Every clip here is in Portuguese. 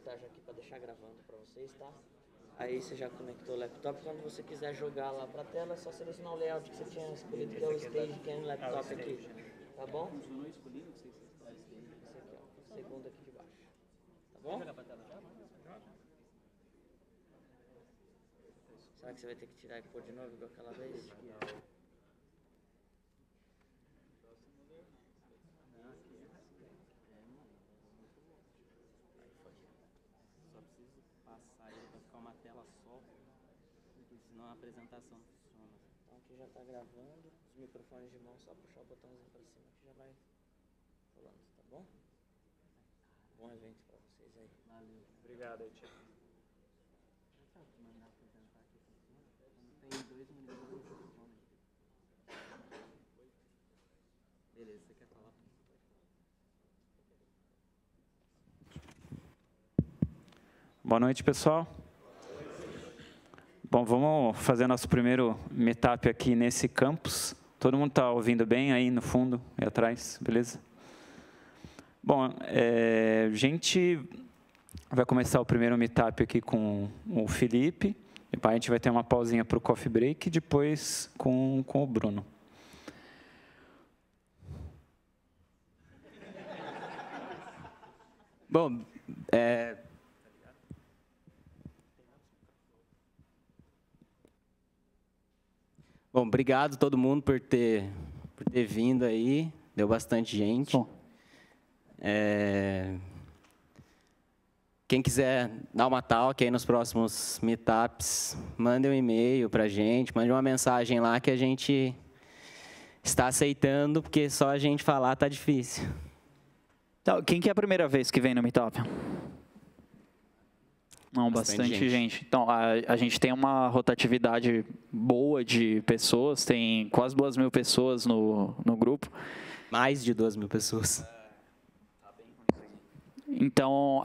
botar já aqui para deixar gravando para vocês, tá? Aí você já conectou o laptop. Quando você quiser jogar lá para a tela, é só selecionar o layout que você tinha escolhido, que é o Stage Cam Laptop aqui. Tá bom? Esse aqui, ó. Segundo aqui de baixo. Tá bom? Será que você vai ter que tirar e pôr de novo igual aquela vez? Senão a apresentação não funciona. Então aqui já está gravando, os microfones de mão, só puxar o botãozinho para cima que já vai rolando, tá bom? Bom evento para vocês aí. Valeu. Obrigado aí, Tio. Mandar apresentar aqui funciona? Quando tem 2 minutos, funciona. Beleza, você quer falar? Boa noite, pessoal. Bom, vamos fazer nosso primeiro meetup aqui nesse campus. Todo mundo está ouvindo bem aí no fundo e atrás, beleza? Bom, a gente vai começar o primeiro meetup aqui com o Felipe. Depois a gente vai ter uma pausinha para o coffee break e depois com o Bruno. Bom, Bom, obrigado a todo mundo por ter vindo aí. Deu bastante gente. Quem quiser dar uma talk aí nos próximos meetups, mande um e-mail para a gente, mande uma mensagem lá que a gente está aceitando, porque só a gente falar tá difícil. Então, quem que é a primeira vez que vem no meetup? Não, bastante gente. Então, a gente tem uma rotatividade boa de pessoas, tem quase 2.000 pessoas no grupo. Mais de 2.000 pessoas. Então,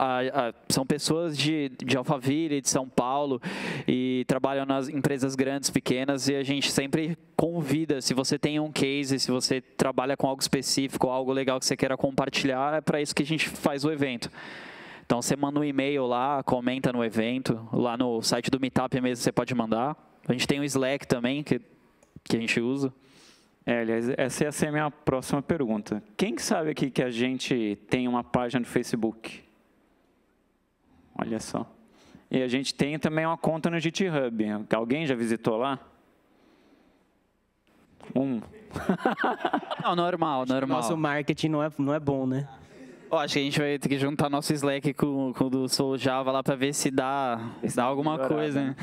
são pessoas de Alphaville, de São Paulo, e trabalham nas empresas grandes, pequenas, e a gente sempre convida, se você tem um case, se você trabalha com algo específico, algo legal que você queira compartilhar, é para isso que a gente faz o evento. Então, você manda um e-mail lá, comenta no evento, lá no site do Meetup mesmo você pode mandar. A gente tem o Slack também, que a gente usa. Aliás, essa ia ser a minha próxima pergunta. Quem que sabe aqui que a gente tem uma página no Facebook? Olha só. E a gente tem também uma conta no GitHub. Alguém já visitou lá? Não, normal. Nosso marketing não é bom, né? Acho que a gente vai ter que juntar nosso Slack com o do Soul Java lá para ver se dá alguma coisa. Né?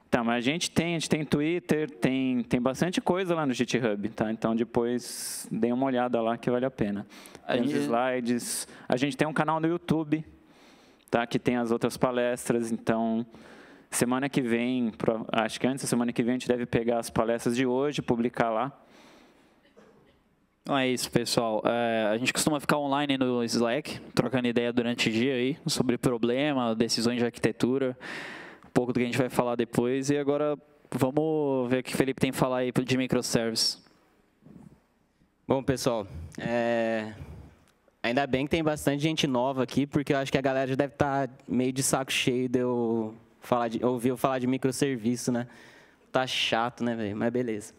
Tá, mas a gente tem Twitter, tem bastante coisa lá no GitHub, tá? Então depois dê uma olhada lá que vale a pena. Tem os slides, a gente tem um canal no YouTube, tá? Que tem as outras palestras, então semana que vem, acho que antes da semana que vem a gente deve pegar as palestras de hoje, publicar lá. Então é isso, pessoal. A gente costuma ficar online no Slack, trocando ideia durante o dia aí, sobre problema, decisões de arquitetura, um pouco do que a gente vai falar depois. E agora vamos ver o que o Felipe tem a falar aí de microservices. Bom, pessoal, ainda bem que tem bastante gente nova aqui, porque eu acho que a galera já deve estar meio de saco cheio de eu ouvir eu falar de microserviço, né? Tá chato, né, velho? Mas beleza.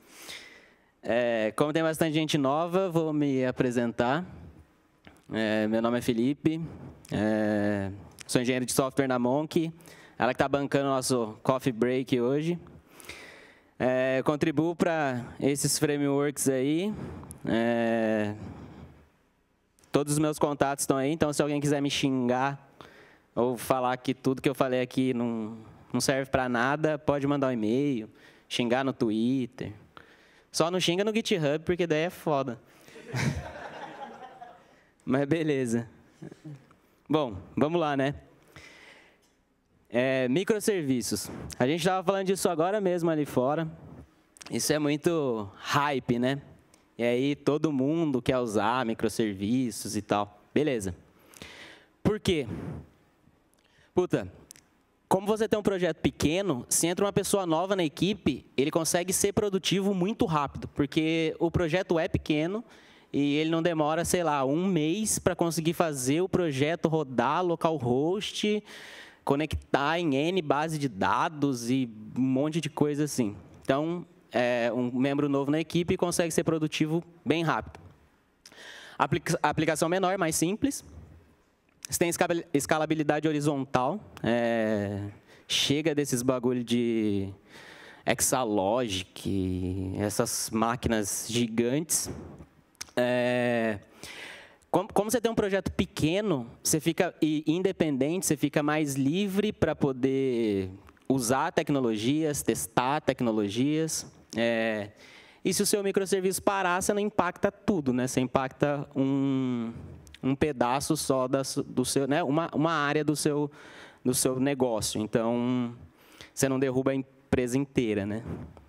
Como tem bastante gente nova, vou me apresentar. Meu nome é Felipe, sou engenheiro de software na Monk, ela que está bancando o nosso coffee break hoje. Contribuo para esses frameworks aí. Todos os meus contatos estão aí, então se alguém quiser me xingar ou falar que tudo que eu falei aqui não serve para nada, pode mandar um e-mail, xingar no Twitter. Só não xinga no GitHub, porque daí é foda. Mas beleza. Bom, vamos lá, né? Microserviços. A gente estava falando disso agora mesmo ali fora. Isso é muito hype, né? E aí todo mundo quer usar microserviços e tal. Beleza. Por quê? Puta, como você tem um projeto pequeno, se entra uma pessoa nova na equipe, ele consegue ser produtivo muito rápido, porque o projeto é pequeno e ele não demora, sei lá, um mês para conseguir fazer o projeto rodar, localhost, conectar em N base de dados e um monte de coisa assim. Então, um membro novo na equipe consegue ser produtivo bem rápido. Aplicação menor, mais simples. Você tem escalabilidade horizontal. Chega desses bagulho de Exalogic, essas máquinas gigantes. Como você tem um projeto pequeno, você fica independente, você fica mais livre para poder usar tecnologias, testar tecnologias. E se o seu microserviço parar, você não impacta tudo, né? Você impacta um pedaço só do seu, né? Uma área do seu negócio. Então, você não derruba a empresa inteira, né?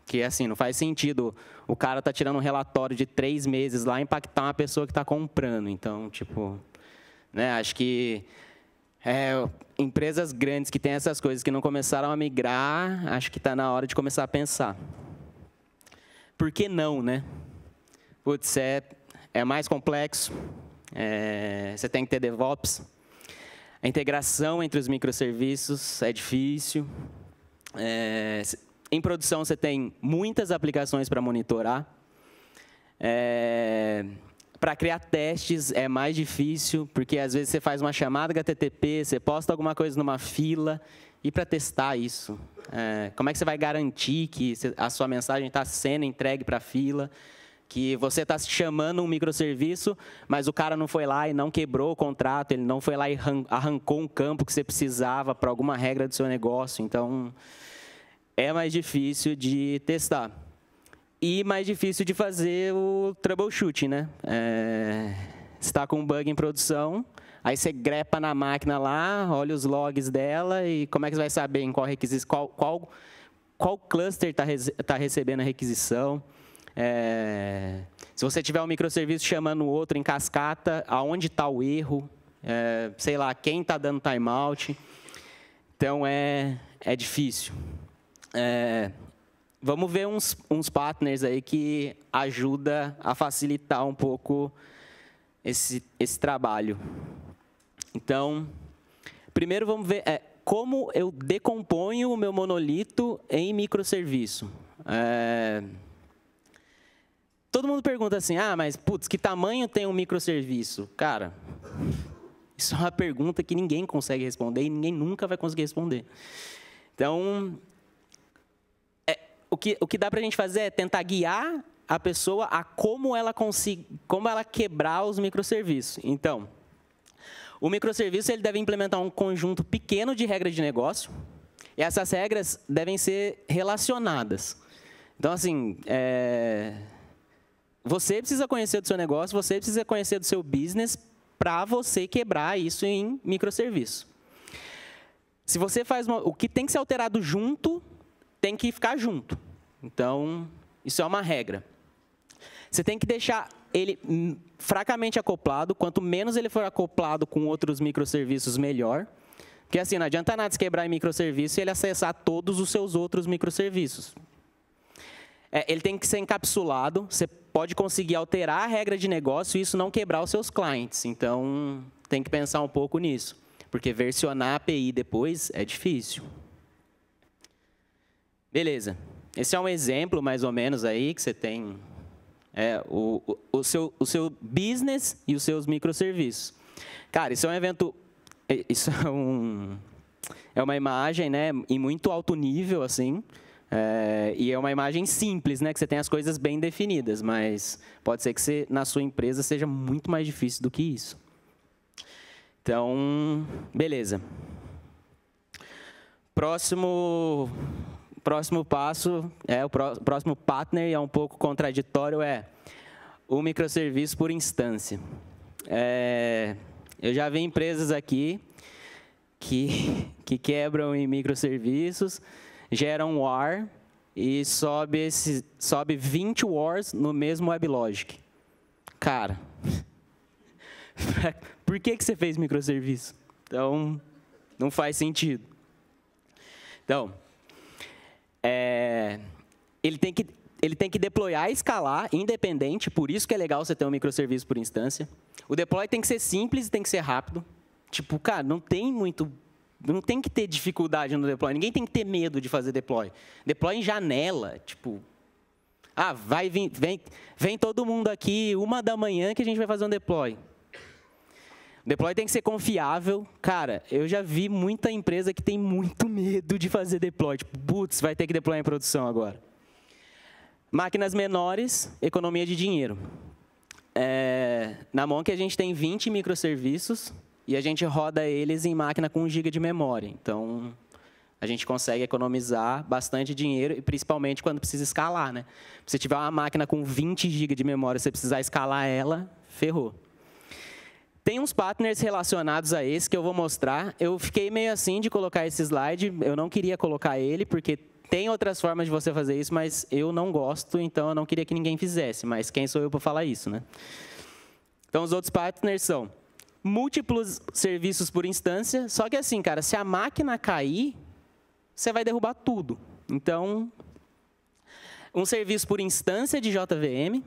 Que assim, não faz sentido o cara tá tirando um relatório de 3 meses lá impactar uma pessoa que está comprando. Então, tipo, né? Acho que empresas grandes que têm essas coisas que não começaram a migrar, acho que está na hora de começar a pensar. Por que não, né? Putz, é mais complexo. Você tem que ter DevOps. A integração entre os microserviços é difícil. Em produção, você tem muitas aplicações para monitorar. Para criar testes é mais difícil, porque às vezes você faz uma chamada HTTP, você posta alguma coisa numa fila, e para testar isso? Como é que você vai garantir que a sua mensagem está sendo entregue para a fila? Que você está chamando um microserviço, mas o cara não foi lá e não quebrou o contrato, ele não foi lá e arrancou um campo que você precisava para alguma regra do seu negócio. Então, é mais difícil de testar. E mais difícil de fazer o troubleshooting, né? Você está com um bug em produção, aí você grepa na máquina lá, olha os logs dela, e como é que você vai saber em qual requisição, qual cluster está recebendo a requisição? Se você tiver um microserviço chamando o outro em cascata, aonde está o erro? Sei lá, quem está dando timeout? Então, é difícil. Vamos ver uns partners aí que ajudam a facilitar um pouco esse trabalho. Então, primeiro vamos ver como eu decomponho o meu monolito em microserviço. Todo mundo pergunta assim, mas, putz, que tamanho tem um microserviço? Cara, isso é uma pergunta que ninguém consegue responder e ninguém nunca vai conseguir responder. Então, o que dá para a gente fazer é tentar guiar a pessoa a como ela quebrar os microserviços. Então, o microserviço ele deve implementar um conjunto pequeno de regras de negócio, e essas regras devem ser relacionadas. Então, assim, você precisa conhecer do seu negócio, você precisa conhecer do seu business para você quebrar isso em microserviço. Se você faz o que tem que ser alterado junto, tem que ficar junto. Então, isso é uma regra. Você tem que deixar ele fracamente acoplado. Quanto menos ele for acoplado com outros microserviços, melhor. Porque assim, não adianta nada se quebrar em microserviço e ele acessar todos os seus outros microserviços. Ele tem que ser encapsulado. Você pode conseguir alterar a regra de negócio e isso não quebrar os seus clientes. Então, tem que pensar um pouco nisso. Porque versionar a API depois é difícil. Beleza. Esse é um exemplo, mais ou menos, aí que você tem o seu business e os seus microserviços. Cara, isso é um evento... Isso é uma imagem, né, em muito alto nível, assim, e é uma imagem simples, né, que você tem as coisas bem definidas, mas pode ser que na sua empresa seja muito mais difícil do que isso. Então, beleza. Próximo passo, o próximo partner, é um pouco contraditório, o microserviço por instância. Eu já vi empresas aqui que quebram em microserviços, geram WAR e sobe 20 WARs no mesmo WebLogic. Cara, por que você fez microserviço? Então, não faz sentido. Então, ele tem que deployar e escalar independente, por isso que é legal você ter um microserviço por instância. O deploy tem que ser simples e tem que ser rápido. Tipo, cara, não tem que ter dificuldade no deploy. Ninguém tem que ter medo de fazer deploy. Deploy em janela, tipo... vem todo mundo aqui, 1h que a gente vai fazer um deploy. O deploy tem que ser confiável. Cara, eu já vi muita empresa que tem muito medo de fazer deploy. Tipo, putz, vai ter que deployar em produção agora. Máquinas menores, economia de dinheiro. Na Monk a gente tem 20 microserviços e a gente roda eles em máquina com 1 GB de memória. Então, a gente consegue economizar bastante dinheiro, e principalmente quando precisa escalar, né? Se você tiver uma máquina com 20 GB de memória e você precisar escalar ela, ferrou. Tem uns partners relacionados a esse que eu vou mostrar. Eu fiquei meio assim de colocar esse slide, eu não queria colocar ele, porque tem outras formas de você fazer isso, mas eu não gosto, então eu não queria que ninguém fizesse. Mas quem sou eu para falar isso, né? Então, os outros partners são múltiplos serviços por instância, só que assim, cara, se a máquina cair, você vai derrubar tudo. Então, um serviço por instância de JVM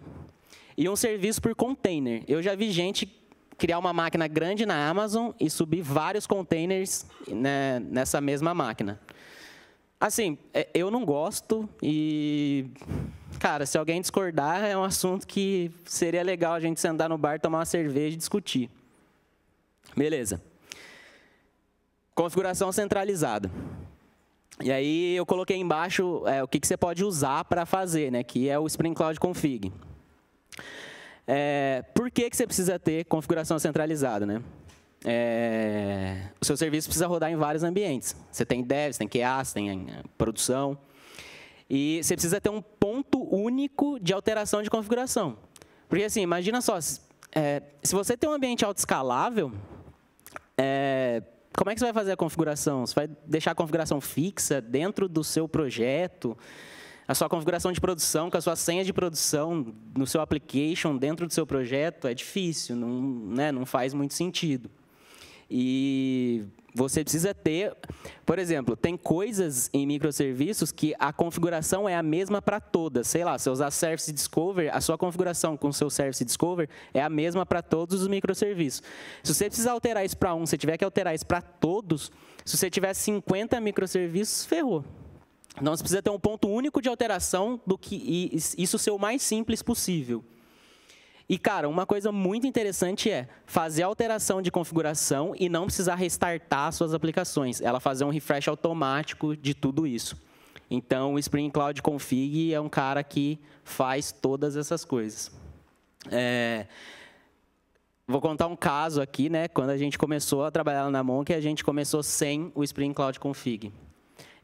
e um serviço por container. Eu já vi gente criar uma máquina grande na Amazon e subir vários containers, né, nessa mesma máquina. Assim, eu não gosto e, cara, se alguém discordar, é um assunto que seria legal a gente sentar no bar, tomar uma cerveja e discutir. Beleza. Configuração centralizada. E aí eu coloquei embaixo o que você pode usar para fazer, né, que é o Spring Cloud Config. Por que você precisa ter configuração centralizada, né? O seu serviço precisa rodar em vários ambientes. Você tem dev, você tem QA, você tem produção. E você precisa ter um ponto único de alteração de configuração. Porque, assim, imagina só, se você tem um ambiente autoescalável, como é que você vai fazer a configuração? Você vai deixar a configuração fixa dentro do seu projeto? A sua configuração de produção, com a sua senha de produção no seu application, dentro do seu projeto, é difícil, não faz muito sentido. E você precisa ter... Por exemplo, tem coisas em microserviços que a configuração é a mesma para todas. Sei lá, se você usar Service Discover, a sua configuração com o seu Service Discover é a mesma para todos os microserviços. Se você precisar alterar isso para um, se tiver que alterar isso para todos, se você tiver 50 microserviços, ferrou. Então, você precisa ter um ponto único de alteração e isso ser o mais simples possível. E, cara, uma coisa muito interessante é fazer a alteração de configuração e não precisar restartar suas aplicações. Ela fazer um refresh automático de tudo isso. Então, o Spring Cloud Config é um cara que faz todas essas coisas. Vou contar um caso aqui, né? Quando a gente começou a trabalhar na Monk, a gente começou sem o Spring Cloud Config.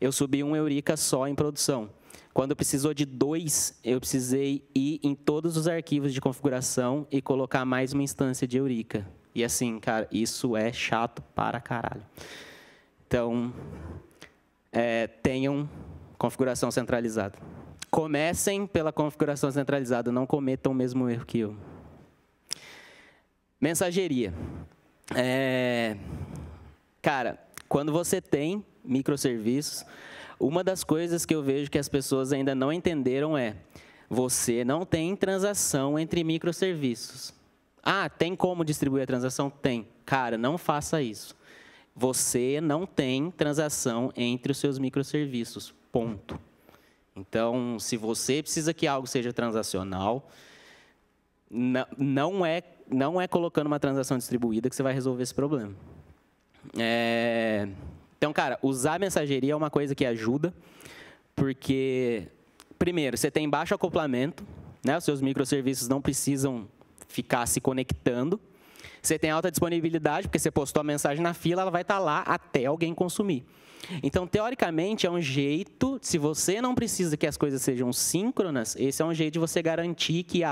Eu subi um Eureka só em produção. Quando precisou de 2, eu precisei ir em todos os arquivos de configuração e colocar mais uma instância de Eureka. E assim, cara, isso é chato para caralho. Então, tenham configuração centralizada. Comecem pela configuração centralizada, não cometam o mesmo erro que eu. Mensageria. Cara, quando você tem microserviços, uma das coisas que eu vejo que as pessoas ainda não entenderam você não tem transação entre microserviços. Ah, tem como distribuir a transação? Tem. Cara, não faça isso. Você não tem transação entre os seus microserviços. Ponto. Então, se você precisa que algo seja transacional, não é colocando uma transação distribuída que você vai resolver esse problema. Então, cara, usar mensageria é uma coisa que ajuda, porque, primeiro, você tem baixo acoplamento, né? Os seus microserviços não precisam ficar se conectando. Você tem alta disponibilidade, porque você postou a mensagem na fila, ela vai estar lá até alguém consumir. Então, teoricamente, é um jeito, se você não precisa que as coisas sejam síncronas, esse é um jeito de você garantir que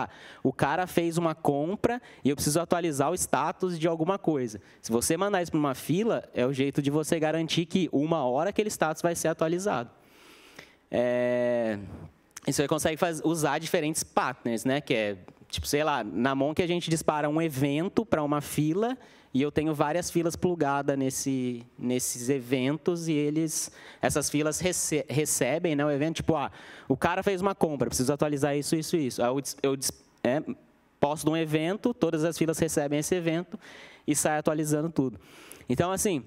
o cara fez uma compra e eu preciso atualizar o status de alguma coisa. Se você mandar isso para uma fila, é o jeito de você garantir que uma hora aquele status vai ser atualizado. Isso aí consegue usar diferentes partners, né? Que é, tipo, sei lá, na Monk a gente dispara um evento para uma fila e eu tenho várias filas plugadas nesses eventos, e essas filas recebem, né, o evento, tipo, o cara fez uma compra, preciso atualizar isso, isso, isso. Aí eu posto um evento, todas as filas recebem esse evento e sai atualizando tudo. Então, assim,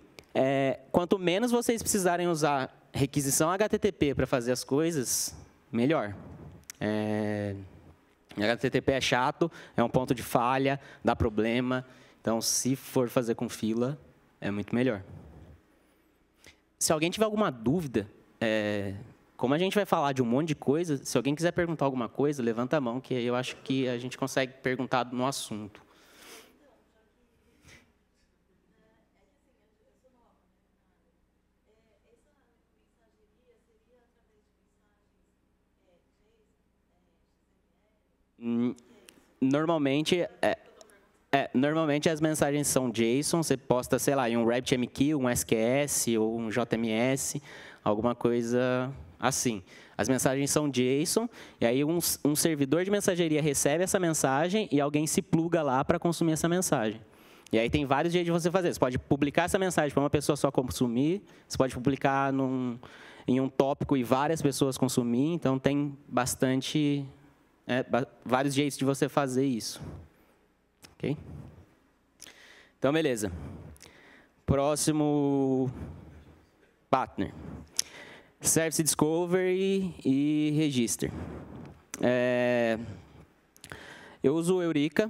quanto menos vocês precisarem usar requisição HTTP para fazer as coisas, melhor. HTTP é chato, é um ponto de falha, dá problema. Então, se for fazer com fila, é muito melhor. Se alguém tiver alguma dúvida, como a gente vai falar de um monte de coisa, se alguém quiser perguntar alguma coisa, levanta a mão, que eu acho que a gente consegue perguntar no assunto. Normalmente, normalmente as mensagens são JSON, você posta, sei lá, em um RabbitMQ, um SQS ou um JMS, alguma coisa assim. As mensagens são JSON, e aí um servidor de mensageria recebe essa mensagem e alguém se pluga lá para consumir essa mensagem. E aí tem vários jeitos de você fazer. Você pode publicar essa mensagem para uma pessoa só consumir, você pode publicar em um tópico e várias pessoas consumir, então tem bastante... vários jeitos de você fazer isso. Ok? Então, beleza. Próximo partner. Service Discovery e Register. Eu uso o Eureka.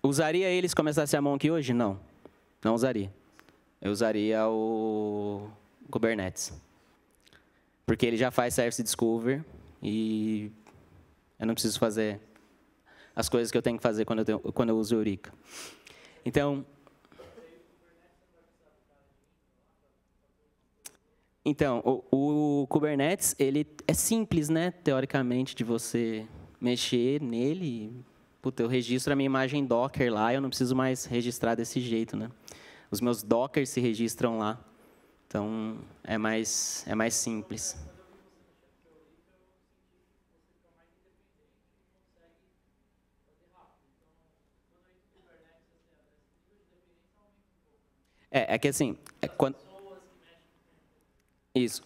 Usaria ele se começasse a Monk hoje? Não. Não usaria. Eu usaria o Kubernetes. Porque ele já faz Service Discovery e eu não preciso fazer as coisas que eu tenho que fazer quando eu uso o Eureka. Então, o Kubernetes, ele é simples, né, teoricamente, de você mexer nele. Puta, eu registro a minha imagem Docker lá, eu não preciso mais registrar desse jeito, né? Os meus Dockers se registram lá. Então, é mais simples. É que assim, isso.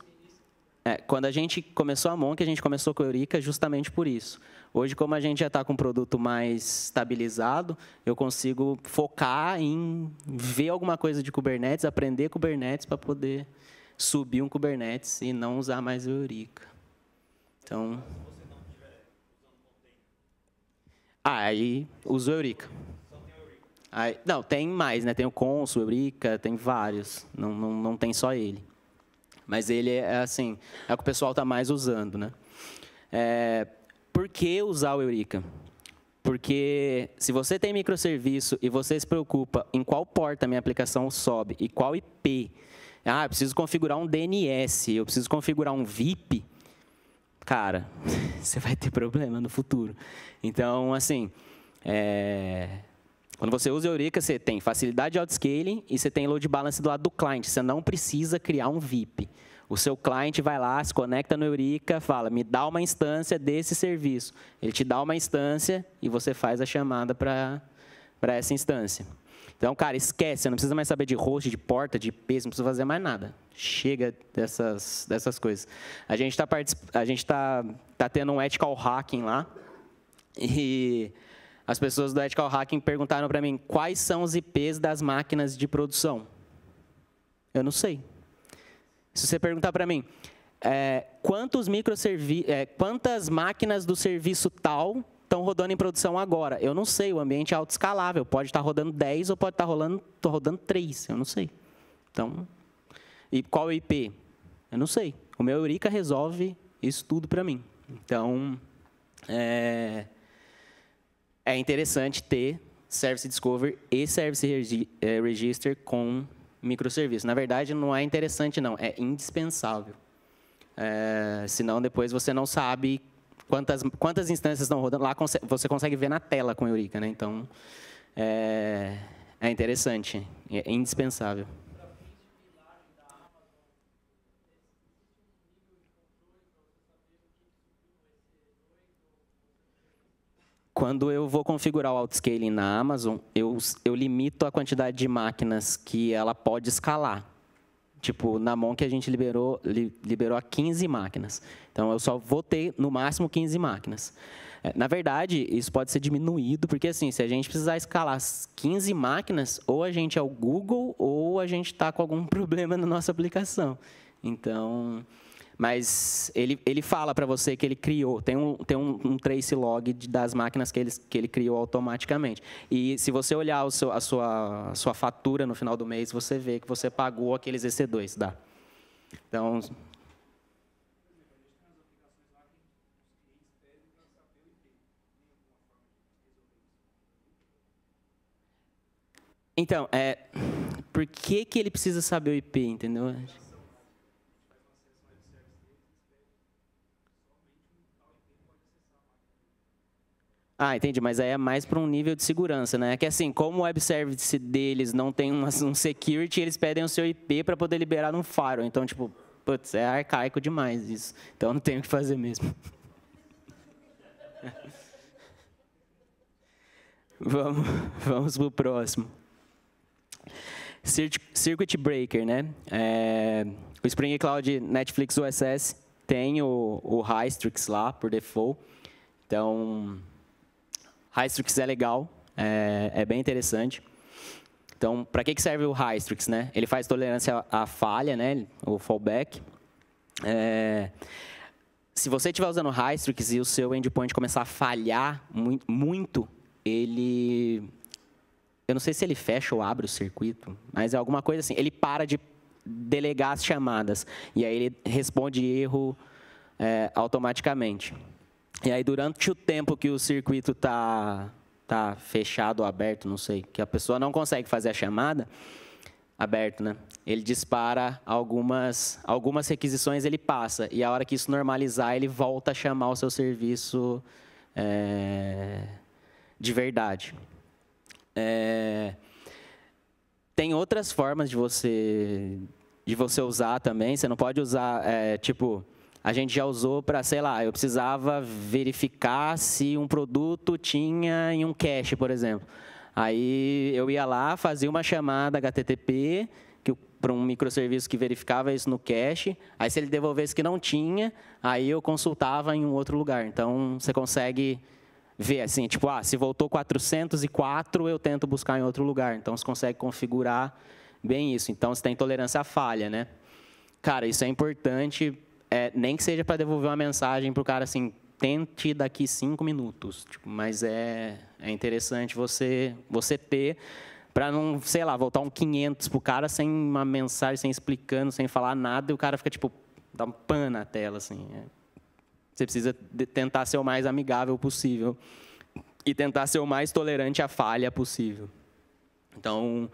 Quando a gente começou a Monk, a gente começou com a Eureka justamente por isso. Hoje, como a gente já está com um produto mais estabilizado, eu consigo focar em ver alguma coisa de Kubernetes, aprender Kubernetes para poder subir um Kubernetes e não usar mais o Eureka. Então, aí uso o Eureka. Não, tem mais, né? Tem o Consul, o Eureka, tem vários. Não tem só ele. Mas ele é assim, é o que o pessoal está mais usando, né? Por que usar o Eureka? Porque se você tem microserviço e você se preocupa em qual porta a minha aplicação sobe e qual IP, eu preciso configurar um DNS, eu preciso configurar um VIP, cara, você vai ter problema no futuro. Então, assim, quando você usa o Eureka, você tem facilidade de autoscaling e você tem load balance do lado do cliente. Você não precisa criar um VIP. O seu cliente vai lá, se conecta no Eureka, fala, me dá uma instância desse serviço. Ele te dá uma instância e você faz a chamada para essa instância. Então, cara, esquece, você não precisa mais saber de host, de porta, de IP, você não precisa fazer mais nada. Chega dessas coisas. A gente tá tendo um ethical hacking lá e as pessoas do ethical hacking perguntaram para mim quais são os IPs das máquinas de produção. Eu não sei. Se você perguntar para mim quantas máquinas do serviço tal estão rodando em produção agora, eu não sei. O ambiente é autoescalável. Pode estar rodando 10 ou pode estar rodando 3. Eu não sei. Então, e qual é o IP? Eu não sei. O meu Eureka resolve isso tudo para mim. Então, é interessante ter Service Discovery e Service Register com microserviço. Na verdade, não é interessante, não. É indispensável. Senão, depois você não sabe quantas instâncias estão rodando. Lá você consegue ver na tela com o Eureka, né? Então, é interessante. É indispensável. quando eu vou configurar o autoscaling na Amazon, eu limito a quantidade de máquinas que ela pode escalar. Tipo, na Monk a gente liberou a 15 máquinas. Então, eu só vou ter, no máximo, 15 máquinas. Na verdade, isso pode ser diminuído, porque assim, se a gente precisar escalar 15 máquinas, ou a gente é o Google, ou a gente está com algum problema na nossa aplicação. Então, mas ele fala para você que ele criou, tem um trace log das máquinas que ele criou automaticamente. E se você olhar a sua fatura no final do mês, você vê que você pagou aqueles EC2, dá. Então... Então, por que ele precisa saber o IP, entendeu? Ah, entendi, mas aí é mais para um nível de segurança, né? É que assim, como o web service deles não tem um security, eles pedem o seu IP para poder liberar num firewall. Então, tipo, putz, é arcaico demais isso. Então, não tem o que fazer mesmo. Vamos para o próximo. Circuit Breaker, né? O Spring Cloud Netflix OSS tem o Hystrix lá, por default. Então, Hystrix é legal, é bem interessante. Então, para que serve o Hystrix, né? Ele faz tolerância à falha, né? O fallback. Se você estiver usando o Hystrix e o seu endpoint começar a falhar muito, ele... Eu não sei se ele fecha ou abre o circuito, mas é alguma coisa assim. Ele para de delegar as chamadas. E aí ele responde erro automaticamente. E aí, durante o tempo que o circuito está fechado ou aberto, não sei, que a pessoa não consegue fazer a chamada, aberto, né? Ele dispara algumas requisições, ele passa. E a hora que isso normalizar, ele volta a chamar o seu serviço de verdade. Tem outras formas de você usar também. Você não pode usar, tipo, a gente já usou para, sei lá, eu precisava verificar se um produto tinha em um cache, por exemplo. Aí eu ia lá, fazia uma chamada HTTP para um microserviço que verificava isso no cache. Aí se ele devolvesse que não tinha, aí eu consultava em um outro lugar. Então você consegue ver assim, tipo, se voltou 404, eu tento buscar em outro lugar. Então, você consegue configurar bem isso. Então, você tem tolerância à falha, né? Cara, isso é importante, nem que seja para devolver uma mensagem para o cara assim, tente daqui 5 minutos. Tipo, mas é interessante você ter, para não, sei lá, voltar um 500 para o cara sem uma mensagem, sem explicando, sem falar nada, e o cara fica, tipo, dá um pan na tela, assim. Você precisa tentar ser o mais amigável possível e tentar ser o mais tolerante à falha possível. Então,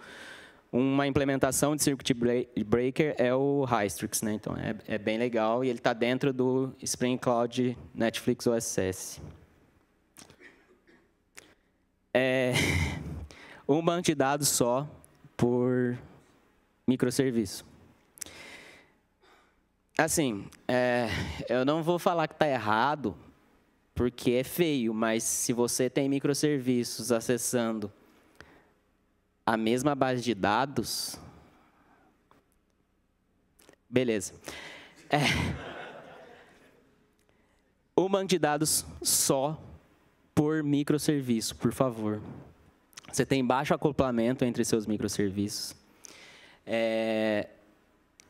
uma implementação de Circuit Breaker é o Hystrix, né? Então, é bem legal e ele está dentro do Spring Cloud Netflix OSS. Um banco de dados só por microserviço. Assim, eu não vou falar que está errado, porque é feio, mas se você tem microserviços acessando a mesma base de dados, beleza. Um banco de dados só por microserviço, por favor. Você tem baixo acoplamento entre seus microserviços.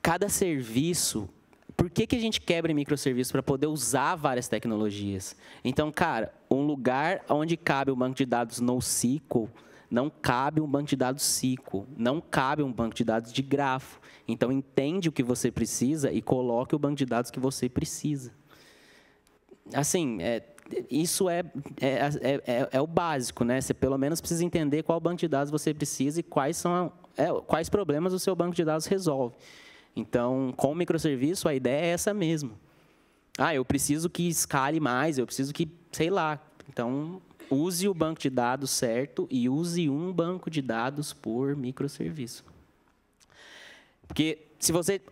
Cada serviço... Por que a gente quebra em microserviços? Para poder usar várias tecnologias. Então, cara, um lugar onde cabe um banco de dados NoSQL, não cabe um banco de dados SQL, não cabe um banco de dados de grafo. Então, entende o que você precisa e coloque o banco de dados que você precisa. Assim, isso é o básico, né? Você pelo menos precisa entender qual banco de dados você precisa e quais problemas o seu banco de dados resolve. Então, com o microserviço, a ideia é essa mesmo. Eu preciso que escale mais, eu preciso que, sei lá. Então, use o banco de dados certo e use um banco de dados por microserviço. Porque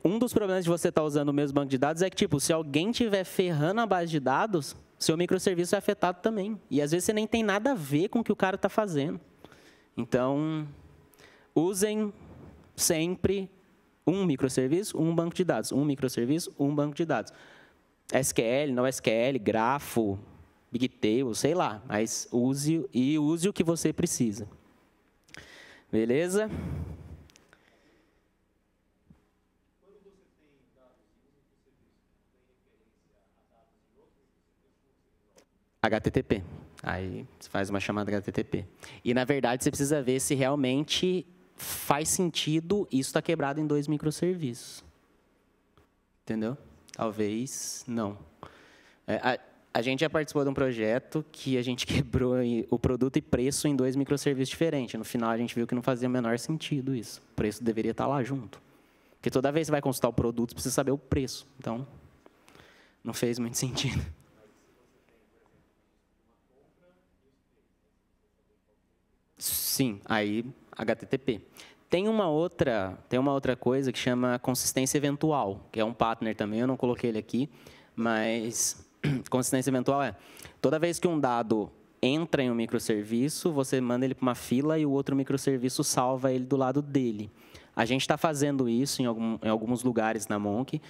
um dos problemas de você estar usando o mesmo banco de dados é que, tipo, se alguém estiver ferrando a base de dados, seu microserviço é afetado também. E, às vezes, você nem tem nada a ver com o que o cara está fazendo. Então, usem sempre um microserviço, um banco de dados. Um microserviço, um banco de dados. SQL, NoSQL, Grafo, Bigtable, sei lá. Mas use o que você precisa. Beleza? HTTP. Aí você faz uma chamada HTTP. E, na verdade, você precisa ver se realmente faz sentido isso está quebrado em 2 microserviços. Entendeu? Talvez não. A gente já participou de um projeto que a gente quebrou o produto e preço em 2 microserviços diferentes. No final, a gente viu que não fazia o menor sentido isso. O preço deveria estar lá junto. Porque toda vez que você vai consultar o produto, você precisa saber o preço. Então, não fez muito sentido. Sim, aí HTTP. Tem uma outra coisa que chama consistência eventual, que é um partner também, eu não coloquei ele aqui, mas consistência eventual é, toda vez que um dado entra em um microserviço, você manda ele para uma fila e o outro microserviço salva ele do lado dele. A gente está fazendo isso em alguns lugares na Monk,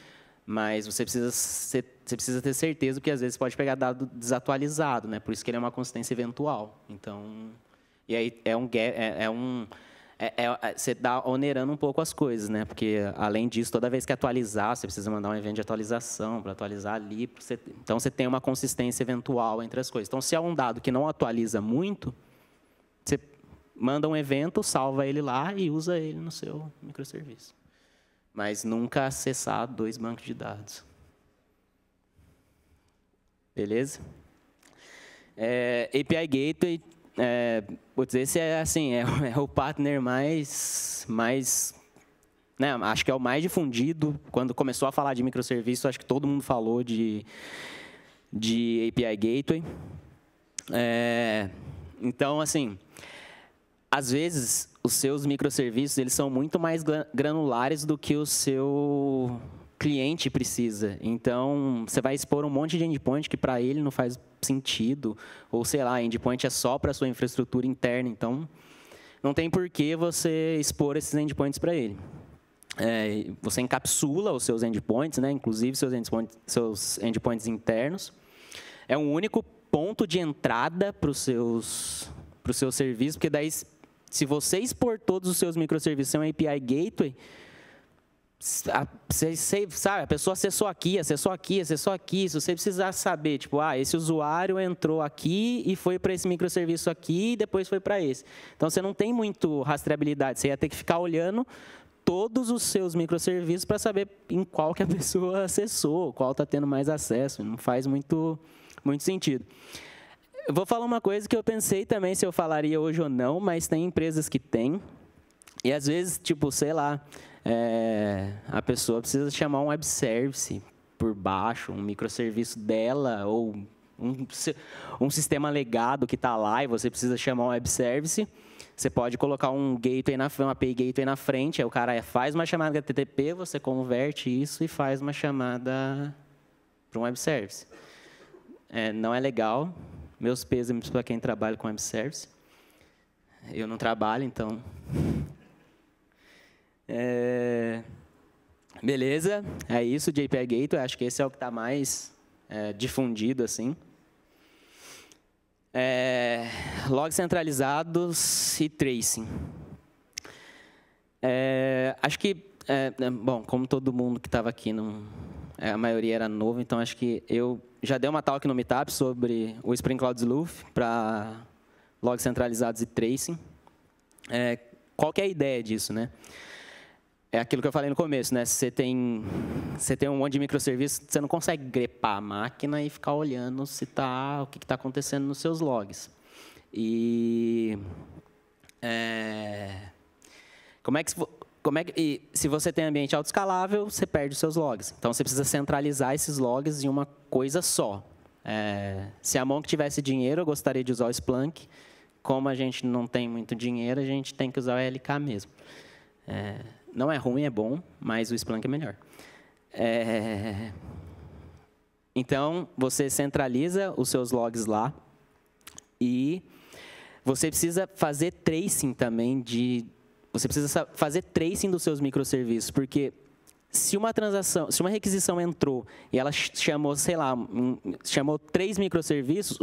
mas você precisa ter certeza, porque às vezes pode pegar dado desatualizado, né? Por isso que ele é uma consistência eventual. Então, e aí você está onerando um pouco as coisas, né? Porque, além disso, toda vez que atualizar, você precisa mandar um evento de atualização para atualizar ali. Então, você tem uma consistência eventual entre as coisas. Então, se é um dado que não atualiza muito, você manda um evento, salva ele lá e usa ele no seu microserviço. Mas nunca acessar 2 bancos de dados. Beleza? API Gateway. Putz, esse é assim, é o partner mais né, acho que é o mais difundido. Quando começou a falar de microserviço, acho que todo mundo falou de API Gateway. Então, assim, às vezes os seus microserviços eles são muito mais granulares do que o seu cliente precisa. Então, você vai expor um monte de endpoint que para ele não faz sentido, ou sei lá, endpoint é só para a sua infraestrutura interna, então não tem por que você expor esses endpoints para ele. Você encapsula os seus endpoints, né, inclusive seus endpoints internos. É um único ponto de entrada para os seus serviços, porque daí, se você expor todos os seus microserviços em um API Gateway, sabe, a pessoa acessou aqui. Se você precisar saber, tipo, esse usuário entrou aqui e foi para esse microserviço aqui e depois foi para esse. Então, você não tem muito rastreabilidade. Você ia ter que ficar olhando todos os seus microserviços para saber em qual que a pessoa acessou, qual está tendo mais acesso. Não faz muito sentido. Eu vou falar uma coisa que eu pensei também se eu falaria hoje ou não, mas tem empresas que têm. E, às vezes, tipo, sei lá, a pessoa precisa chamar um web service por baixo, um microserviço dela, ou um sistema legado que está lá e você precisa chamar um web service. Você pode colocar um API Gateway na frente, aí o cara faz uma chamada HTTP, você converte isso e faz uma chamada para um web service. Não é legal. Meus pêsames para quem trabalha com web service. Eu não trabalho, então... Beleza, é isso de API Gateway, acho que esse é o que está mais difundido, assim. Logs centralizados e tracing. Acho que, bom, como todo mundo que estava aqui, a maioria era novo, então acho que eu já dei uma talk no Meetup sobre o Spring Cloud Sleuth para logs centralizados e tracing. Qual que é a ideia disso, né? É aquilo que eu falei no começo, né? Você tem um monte de microserviços, você não consegue grepar a máquina e ficar olhando o que está acontecendo nos seus logs. E se você tem ambiente autoescalável, você perde os seus logs. Então, você precisa centralizar esses logs em uma coisa só. Se a Monk tivesse dinheiro, eu gostaria de usar o Splunk. Como a gente não tem muito dinheiro, a gente tem que usar o ELK mesmo. Não é ruim, é bom, mas o Splunk é melhor. Então, você centraliza os seus logs lá e você precisa fazer tracing também Você precisa fazer tracing dos seus microserviços, porque se uma transação, se uma requisição entrou e ela chamou, sei lá, chamou 3 microserviços,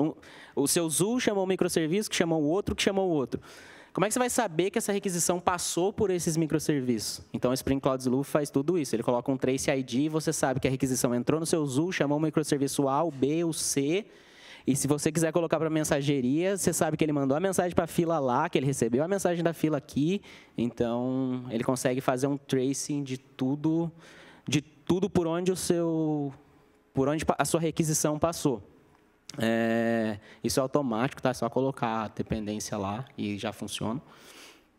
o seu Zul chamou um microserviço, que chamou o outro, que chamou o outro. Como é que você vai saber que essa requisição passou por esses microserviços? Então, o Spring Cloud Sleuth faz tudo isso. Ele coloca um trace ID e você sabe que a requisição entrou no seu Zul, chamou o microserviço A, o B, o C. E se você quiser colocar para mensageria, você sabe que ele mandou a mensagem para a fila lá, que ele recebeu a mensagem da fila aqui. Então, ele consegue fazer um tracing de tudo por onde a sua requisição passou. Isso é automático, tá? É só colocar a dependência lá e já funciona.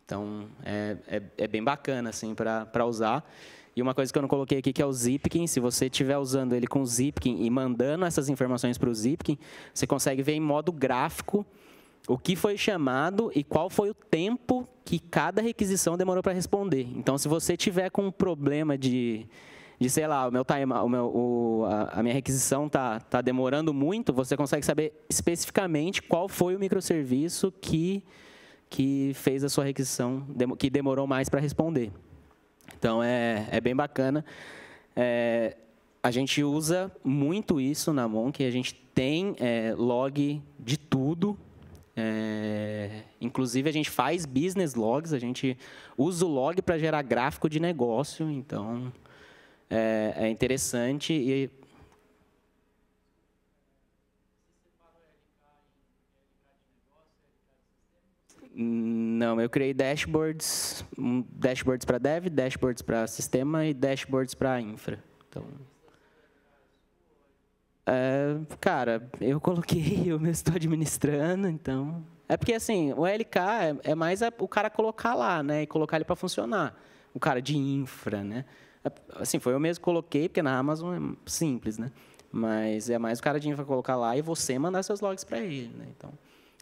Então, é bem bacana assim, para usar. E uma coisa que eu não coloquei aqui, que é o Zipkin. Se você estiver usando ele com o Zipkin e mandando essas informações para o Zipkin, você consegue ver em modo gráfico o que foi chamado e qual foi o tempo que cada requisição demorou para responder. Então, se você tiver com um problema de sei lá, a minha requisição tá demorando muito, você consegue saber especificamente qual foi o microserviço que fez a sua requisição, que demorou mais para responder. Então, é bem bacana. A gente usa muito isso na Monk, a gente tem log de tudo. Inclusive, a gente faz business logs, a gente usa o log para gerar gráfico de negócio, então é interessante. E não, eu criei dashboards para dev, dashboards para sistema e dashboards para infra. Então, cara, eu coloquei, eu mesmo estou administrando, então... É porque, assim, o LK é mais o cara colocar lá, né, e colocar ele para funcionar. O cara de infra, né. Assim, foi eu mesmo que coloquei, porque na Amazon é simples, né. Mas é mais o cara de infra colocar lá e você mandar seus logs para ele, né. Então,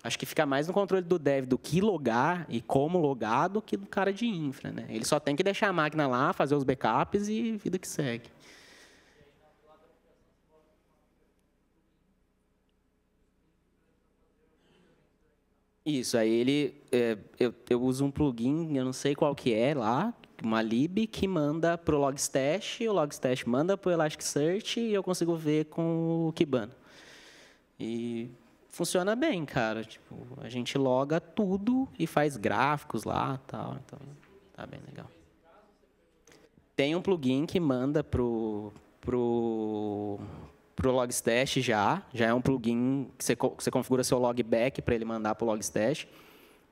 acho que fica mais no controle do dev do que logar e como logar do que do cara de infra, né. Ele só tem que deixar a máquina lá, fazer os backups e vida que segue. Isso, aí eu uso um plugin, eu não sei qual que é lá, uma lib que manda para o Logstash, o Logstash manda para o Elasticsearch e eu consigo ver com o Kibana. E funciona bem, cara. Tipo, a gente loga tudo e faz gráficos lá, tal. Então, tá bem legal. Tem um plugin que manda pro Logstash já é um plugin que você configura seu logback para ele mandar para o Logstash,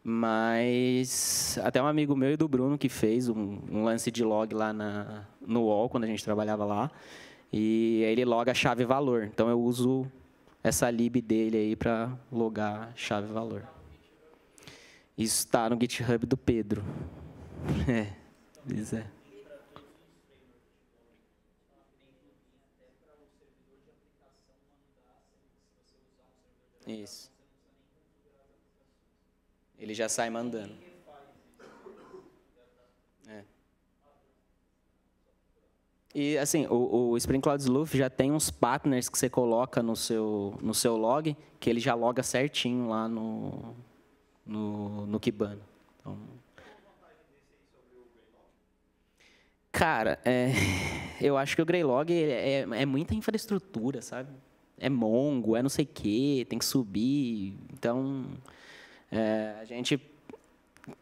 mas até um amigo meu e do Bruno que fez um lance de log lá no UOL, quando a gente trabalhava lá, e ele loga a chave-valor. Então, eu uso essa lib dele aí para logar chave-valor. Isso está no GitHub do Pedro. Pois é. Isso. Ele já sai mandando. E, assim, o Spring Cloud Sleuth já tem uns partners que você coloca no seu log, que ele já loga certinho lá no Kibana. Então, cara, eu acho que o Greylog é muita infraestrutura, sabe? É Mongo, é não sei o quê, tem que subir. Então, a gente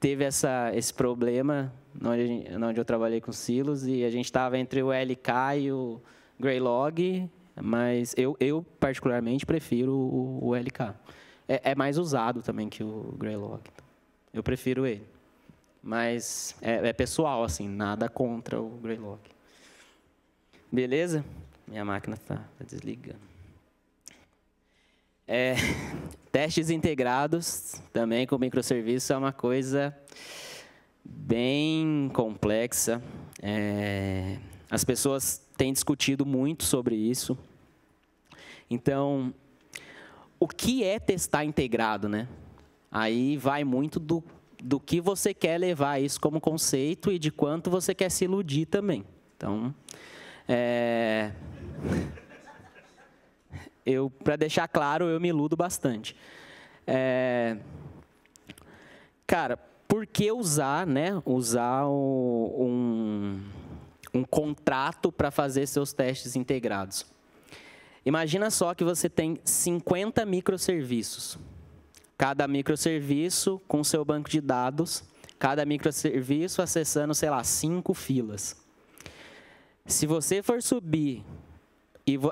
teve esse problema onde eu trabalhei com silos e a gente estava entre o LK e o Greylog, mas eu particularmente prefiro o LK. É mais usado também que o Greylog. Eu prefiro ele. Mas é pessoal, assim, nada contra o Greylog. Beleza? Minha máquina está desligando. Testes integrados, também com microserviço, é uma coisa bem complexa. As pessoas têm discutido muito sobre isso. Então, o que é testar integrado, né? Aí vai muito do que você quer levar isso como conceito e de quanto você quer se iludir também. Então, para deixar claro, eu me iludo bastante. Cara, por que usar, né? Usar um contrato para fazer seus testes integrados? Imagina só que você tem 50 microserviços. Cada microserviço com seu banco de dados, cada microserviço acessando, sei lá, 5 filas. Se você for subir,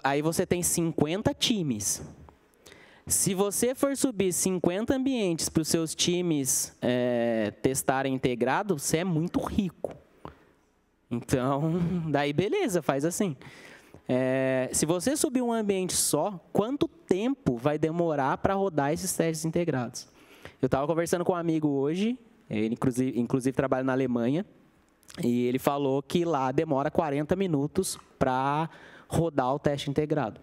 aí você tem 50 times. Se você for subir 50 ambientes para os seus times testarem integrado, você é muito rico. Então, daí beleza, faz assim. Se você subir um ambiente só, quanto tempo vai demorar para rodar esses testes integrados? Eu estava conversando com um amigo hoje, ele inclusive trabalha na Alemanha, e ele falou que lá demora 40 minutos para rodar o teste integrado.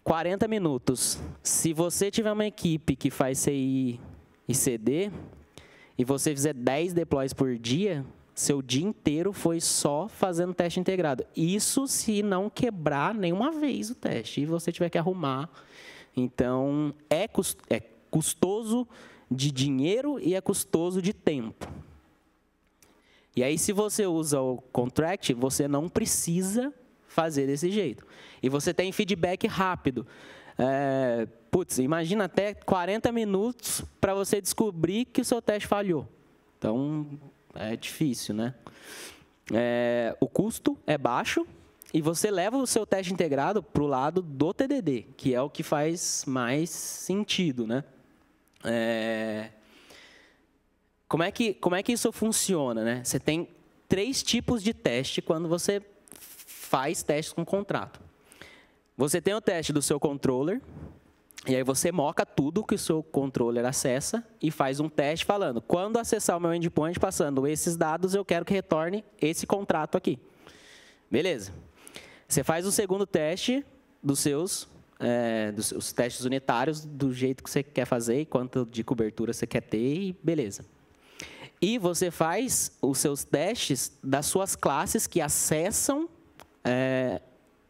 40 minutos. Se você tiver uma equipe que faz CI e CD, e você fizer 10 deploys por dia, seu dia inteiro foi só fazendo teste integrado. Isso se não quebrar nenhuma vez o teste e você tiver que arrumar. Então, é custoso de dinheiro e é custoso de tempo. E aí, se você usa o contract, você não precisa fazer desse jeito. E você tem feedback rápido. Imagina até 40 minutos para você descobrir que o seu teste falhou. Então, é difícil, né? O custo é baixo e você leva o seu teste integrado para o lado do TDD, que é o que faz mais sentido, né? Como é que isso funciona, né? Você tem 3 tipos de teste quando você faz testes com contrato. Você tem o teste do seu controller, e aí você moca tudo que o seu controller acessa e faz um teste falando, quando acessar o meu endpoint passando esses dados, eu quero que retorne esse contrato aqui. Beleza. Você faz o segundo teste dos seus testes unitários, do jeito que você quer fazer, e quanto de cobertura você quer ter, e beleza. E você faz os seus testes das suas classes que acessam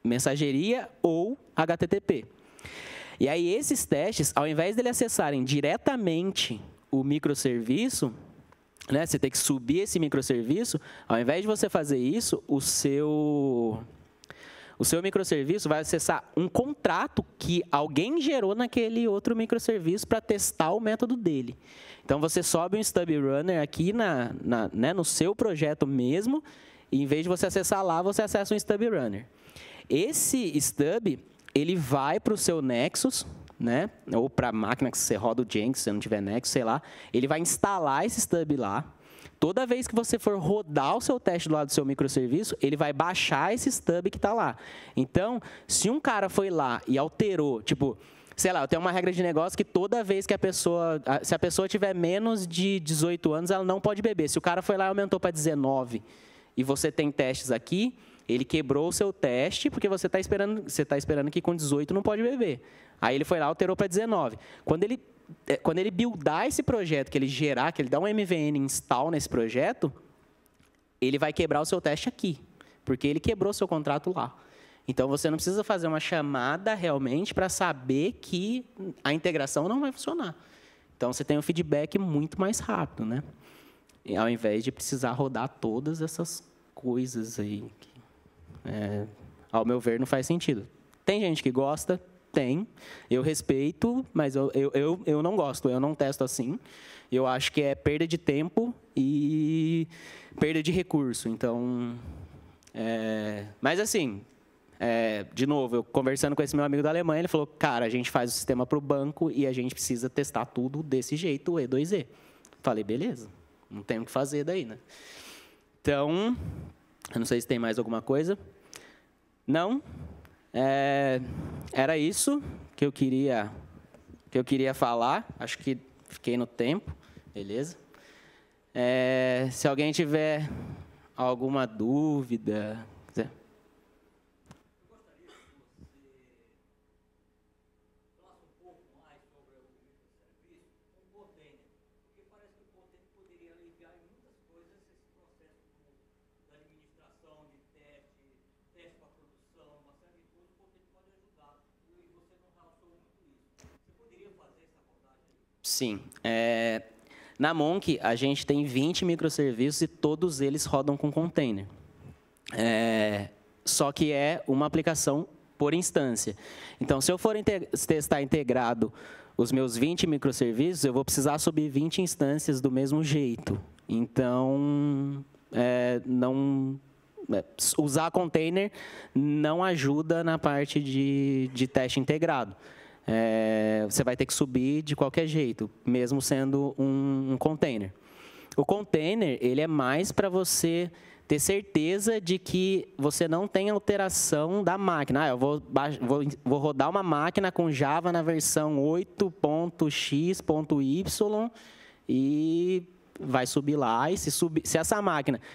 mensageria ou HTTP. E aí, esses testes, ao invés de acessarem diretamente o microserviço, né, você tem que subir esse microserviço, ao invés de você fazer isso, o seu microserviço vai acessar um contrato que alguém gerou naquele outro microserviço para testar o método dele. Então, você sobe um stub runner aqui né, no seu projeto mesmo, e em vez de você acessar lá, você acessa um stub runner. Esse stub, ele vai para o seu Nexus, né? Ou para a máquina que você roda o Jenkins, se você não tiver Nexus, sei lá. Ele vai instalar esse stub lá. Toda vez que você for rodar o seu teste do lado do seu microserviço, ele vai baixar esse stub que está lá. Então, se um cara foi lá e alterou, tipo, sei lá, eu tenho uma regra de negócio que toda vez que se a pessoa tiver menos de 18 anos, ela não pode beber. Se o cara foi lá e aumentou para 19 e você tem testes aqui, ele quebrou o seu teste, porque você está esperando que com 18 não pode beber. Aí ele foi lá e alterou para 19. Quando ele buildar esse projeto, que ele gerar, que ele dá um MVN install nesse projeto, ele vai quebrar o seu teste aqui, porque ele quebrou o seu contrato lá. Então, você não precisa fazer uma chamada realmente para saber que a integração não vai funcionar. Então, você tem um feedback muito mais rápido, né? E, ao invés de precisar rodar todas essas coisas aí. Ao meu ver, não faz sentido. Tem gente que gosta, tem. Eu respeito, mas eu não gosto, eu não testo assim. Eu acho que é perda de tempo e perda de recurso. Então, mas assim, de novo, eu conversando com esse meu amigo da Alemanha, ele falou, cara, a gente faz o sistema para o banco e a gente precisa testar tudo desse jeito, o E2E. Falei, beleza, não tem o que fazer daí, né? Então, eu não sei se tem mais alguma coisa. Não? Era isso que eu queria falar. Acho que fiquei no tempo. Beleza? Se alguém tiver alguma dúvida... Teste para produção, uma série de coisas, o Container pode ajudar. E você Sim. Na Monk, a gente tem 20 microserviços e todos eles rodam com container. Só que é uma aplicação por instância. Então, se eu for testar integrado os meus 20 microserviços, eu vou precisar subir 20 instâncias do mesmo jeito. Então, usar container não ajuda na parte de teste integrado. Você vai ter que subir de qualquer jeito, mesmo sendo um container. O container ele é mais para você ter certeza de que você não tem alteração da máquina. Eu vou rodar uma máquina com Java na versão 8.x.y e vai subir lá. E se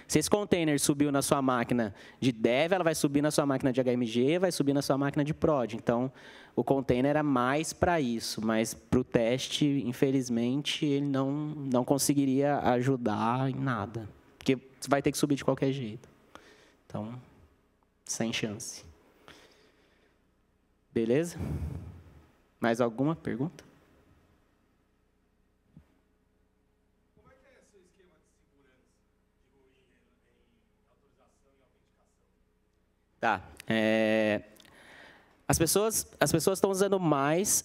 esse container subiu na sua máquina de dev, ela vai subir na sua máquina de HMG, vai subir na sua máquina de prod. Então, o container é mais para isso, mas para o teste, infelizmente, ele não conseguiria ajudar em nada. Porque você vai ter que subir de qualquer jeito. Então, sem chance. Beleza? Mais alguma pergunta? Como é que é o seu esquema de segurança em autorização e autenticação? Tá. As pessoas estão usando mais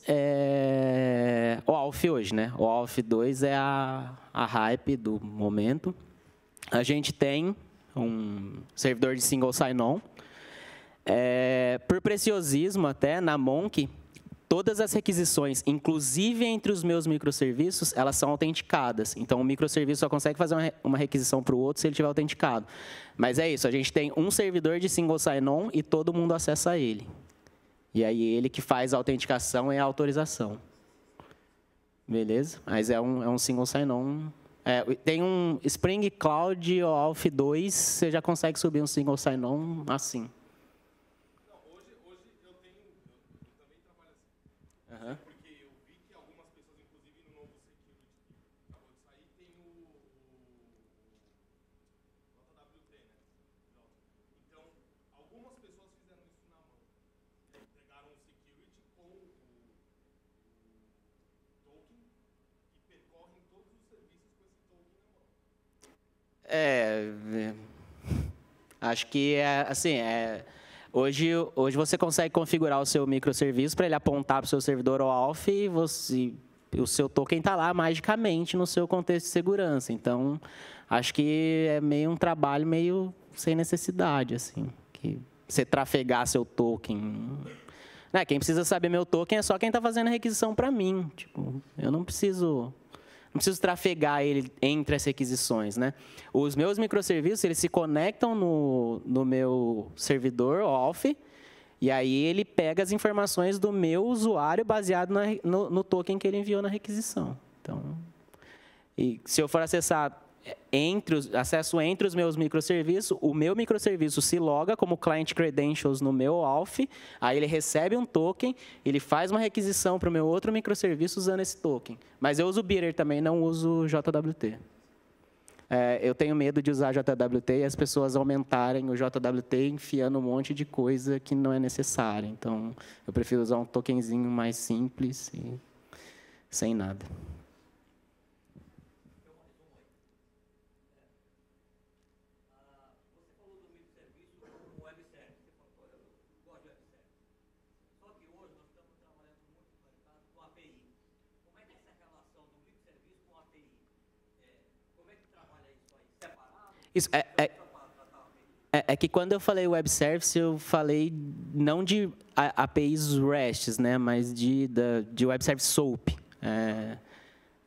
o Auth hoje, né? O Auth 2 é a hype do momento. A gente tem um servidor de single sign-on. Por preciosismo, até, na Monk, todas as requisições, inclusive entre os meus microserviços, elas são autenticadas. Então, o microserviço só consegue fazer uma requisição para o outro se ele estiver autenticado. Mas é isso, a gente tem um servidor de single sign-on e todo mundo acessa ele. E aí, ele que faz a autenticação e a autorização. Beleza? Mas é um single sign-on. Tem um Spring Cloud ou Auth 2, você já consegue subir um single sign-on assim. Não, hoje eu também trabalho assim. Uhum. Porque eu vi que algumas pessoas, inclusive no novo security que acabou de sair, tem o JWT, né? Então, algumas pessoas fizeram isso na mão. Pegaram o security com o token e percorrem todos os serviços com esse token na mão. Acho que hoje você consegue configurar o seu microserviço para ele apontar para o seu servidor OAuth e o seu token está lá magicamente no seu contexto de segurança. Então, acho que é meio um trabalho meio sem necessidade, assim, que você trafegar seu token. Quem precisa saber meu token é só quem está fazendo a requisição para mim. Tipo, eu não preciso trafegar ele entre as requisições, né? Os meus microserviços, eles se conectam no meu servidor Auth, e aí ele pega as informações do meu usuário baseado no token que ele enviou na requisição. Então, e se eu for acessar acesso entre os meus microserviços, o meu microserviço se loga como client credentials no meu Auth, aí ele recebe um token, ele faz uma requisição para o meu outro microserviço usando esse token. Mas eu uso Beater também, não uso JWT. Eu tenho medo de usar JWT e as pessoas aumentarem o JWT enfiando um monte de coisa que não é necessária. Então, eu prefiro usar um tokenzinho mais simples e sem nada. Isso é que quando eu falei web service, eu falei não de APIs RESTs, né, mas de web service SOAP,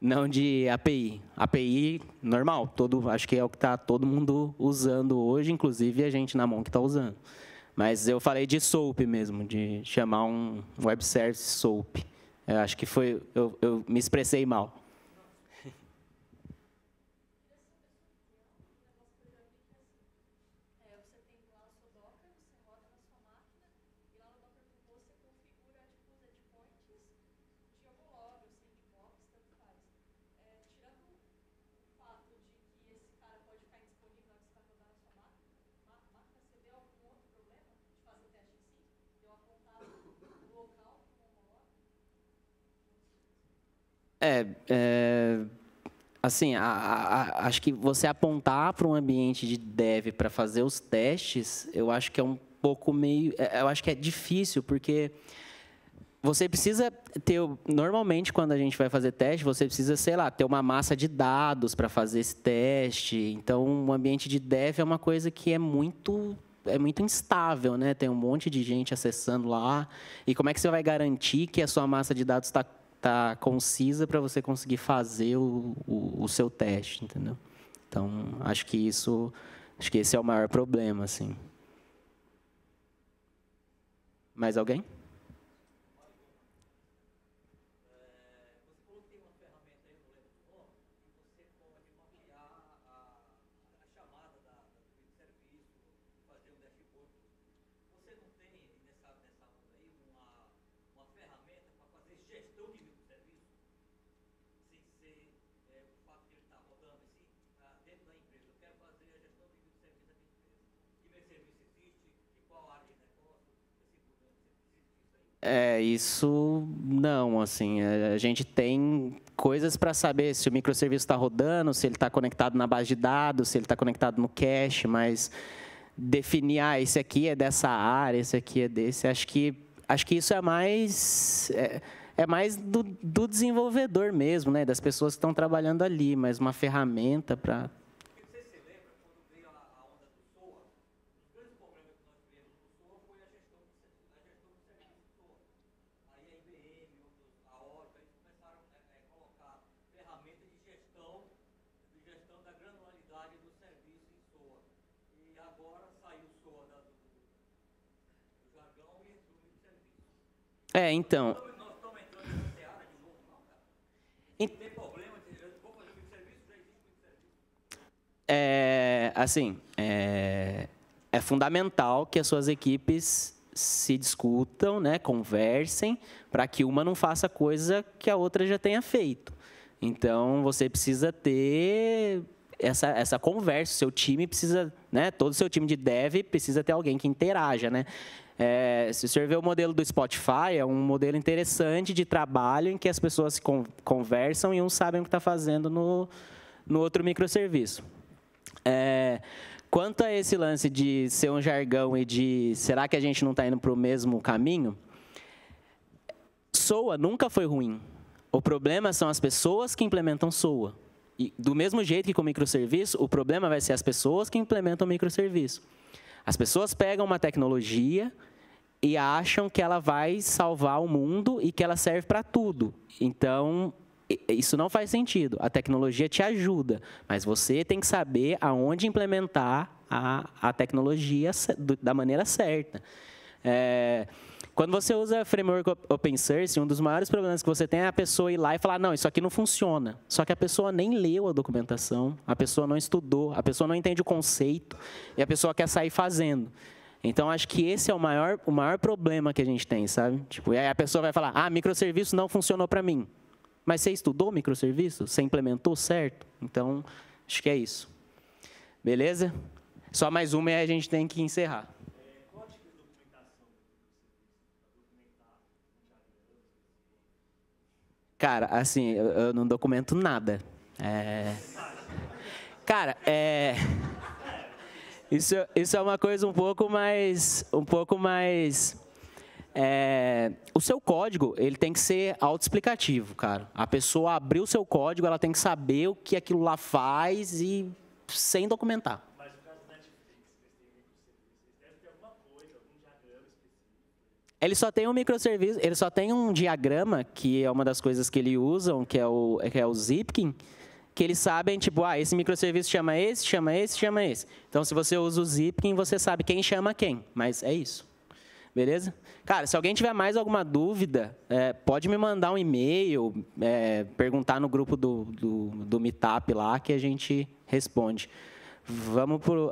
não de API. API normal, acho que é o que está todo mundo usando hoje, inclusive a gente na Monk está usando. Mas eu falei de SOAP mesmo, de chamar um web service SOAP. Eu acho que eu me expressei mal. Assim, acho que você apontar para um ambiente de dev para fazer os testes, eu acho que é um pouco meio... Eu acho que é difícil, porque você precisa ter... Normalmente, quando a gente vai fazer teste, você precisa, sei lá, ter uma massa de dados para fazer esse teste. Então, um ambiente de dev é uma coisa que é muito instável, né? Tem um monte de gente acessando lá. E como é que você vai garantir que a sua massa de dados está concisa para você conseguir fazer o seu teste, entendeu? Então, acho que esse é o maior problema, assim. Mais alguém? Isso não, assim, a gente tem coisas para saber se o microserviço está rodando, se ele está conectado na base de dados, se ele está conectado no cache, mas definir, esse aqui é dessa área, esse aqui é desse, acho que isso é mais do desenvolvedor mesmo, né, das pessoas que estão trabalhando ali, mas uma ferramenta para... Então... É fundamental que as suas equipes se discutam, né, conversem, para que uma não faça coisa que a outra já tenha feito. Então, você precisa ter essa conversa, o seu time precisa, né, todo o seu time de dev precisa ter alguém que interaja, né? Se você ver o modelo do Spotify, é um modelo interessante de trabalho em que as pessoas se conversam e um sabe o que está fazendo no outro microserviço. Quanto a esse lance de ser um jargão e de será que a gente não está indo para o mesmo caminho, SOA nunca foi ruim. O problema são as pessoas que implementam SOA. E, do mesmo jeito que com microserviço, o problema vai ser as pessoas que implementam microserviço. As pessoas pegam uma tecnologia e acham que ela vai salvar o mundo e que ela serve para tudo. Então, isso não faz sentido. A tecnologia te ajuda, mas você tem que saber aonde implementar a tecnologia da maneira certa. Quando você usa framework open source, um dos maiores problemas que você tem é a pessoa ir lá e falar, não, isso aqui não funciona. Só que a pessoa nem leu a documentação, a pessoa não estudou, a pessoa não entende o conceito e a pessoa quer sair fazendo. Então, acho que esse é o maior problema que a gente tem, sabe? Tipo, e aí a pessoa vai falar, microserviço não funcionou para mim. Mas você estudou microserviço? Você implementou certo? Então, acho que é isso. Beleza? Só mais uma e a gente tem que encerrar. Cara, assim, eu não documento nada. Cara, isso é uma coisa um pouco mais... o seu código, ele tem que ser autoexplicativo, cara. A pessoa abrir o seu código, ela tem que saber o que aquilo lá faz e sem documentar. Mas no caso da Netflix, eles devem ter alguma coisa, algum diagrama específico. Ele só tem um microserviço, ele só tem um diagrama, que é uma das coisas que eles usam, que é o Zipkin, que eles sabem, tipo, esse microserviço chama esse, chama esse, chama esse. Então, se você usa o Zipkin, você sabe quem chama quem, mas é isso. Beleza? Cara, se alguém tiver mais alguma dúvida, pode me mandar um e-mail, perguntar no grupo do Meetup lá, que a gente responde. Vamos pro...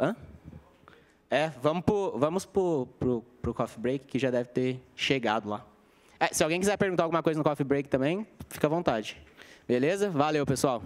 Vamos pro coffee break, que já deve ter chegado lá. Se alguém quiser perguntar alguma coisa no coffee break também, fica à vontade. Beleza? Valeu, pessoal.